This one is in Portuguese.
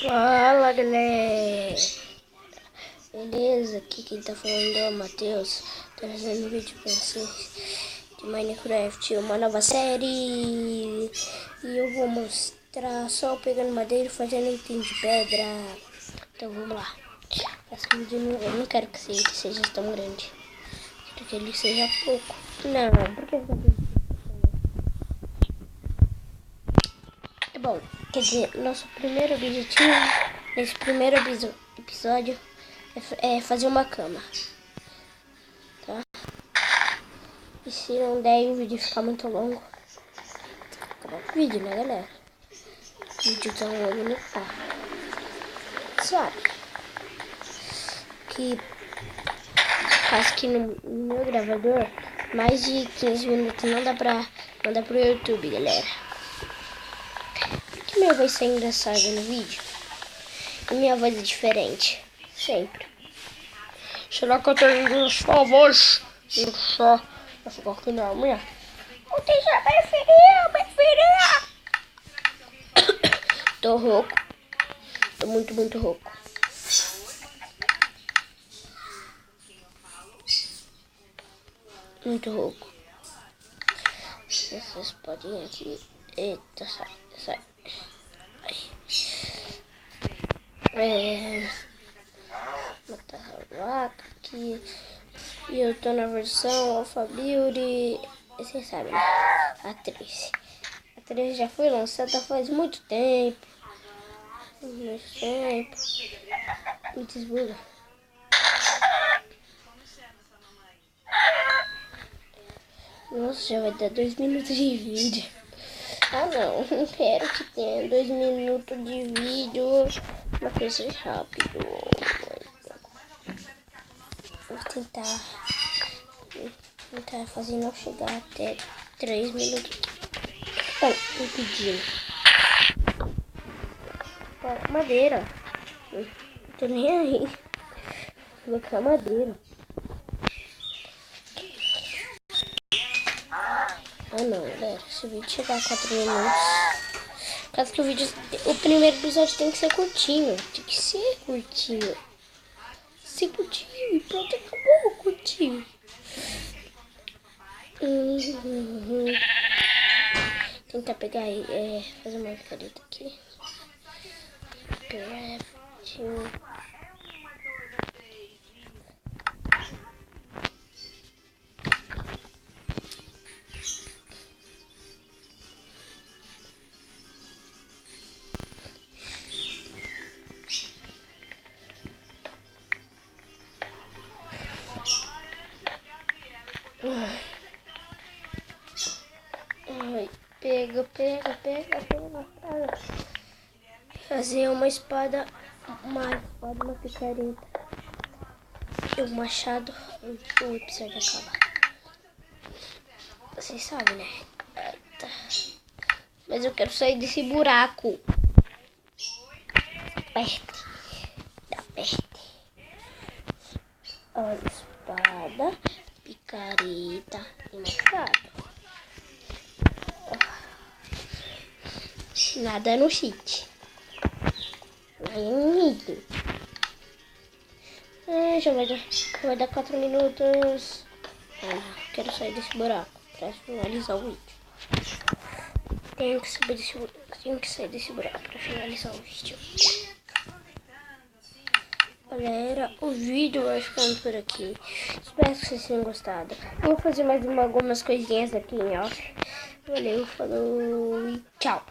Fala, galera! Beleza? Aqui quem tá falando é o Matheus, trazendo um vídeo pra vocês de Minecraft, uma nova série. E eu vou mostrar só pegando madeira e fazendo item de pedra. Então vamos lá. Esse vídeo eu não quero que seja tão grande. Quero que ele seja pouco. Não, porque é bom, quer dizer, nosso primeiro objetivo nesse primeiro episódio é fazer uma cama, tá? E se não der o vídeo ficar muito longo, acabou o vídeo, né, galera? O vídeo tá um olho no pau. Sabe? Que faz que no meu gravador mais de 15 minutos não dá pra mandar pro YouTube, galera. Porque minha voz sai engraçada no vídeo e minha voz é diferente, sempre. Será que eu tenho sua voz? Deixa eu ficar aqui na minha. O que já preferiu? Tô rouco. Tô muito rouco. Muito rouco. Vocês podem ir aqui. Eita, sai. Matar a vaca aqui. E eu tô na versão Alpha Build. Vocês sabem, né? A 3. A 3 já foi lançada faz muito tempo. Me desbuga. Nossa, já vai dar 2 minutos de vídeo. Ah não quero que tenha 2 minutos de vídeo. Uma coisa rápido. Vou tentar fazer não chegar até 3 minutos. Bom, vou pedir madeira. Não tô nem aí. Vou colocar madeira. Ah não, galera, se o vídeo chegar a 4 minutos, caso que o primeiro episódio tem que ser curtinho, ser curtinho, e pronto, acabou curtinho. Tentar pegar fazer uma picareta aqui. Crafting. Ai, pega. Fazer uma espada, uma picareta. E o machado, o episódio acaba. Vocês sabem, né? Eita. Mas eu quero sair desse buraco. Aperte. Olha, espada, picareta e machado. Nada no cheat. Já vai dar 4 minutos. Quero sair desse buraco pra finalizar o vídeo. Tenho que sair desse buraco pra finalizar o vídeo. Galera, o vídeo vai ficando por aqui. Espero que vocês tenham gostado. Eu vou fazer mais algumas coisinhas aqui em off. Valeu, falou e tchau.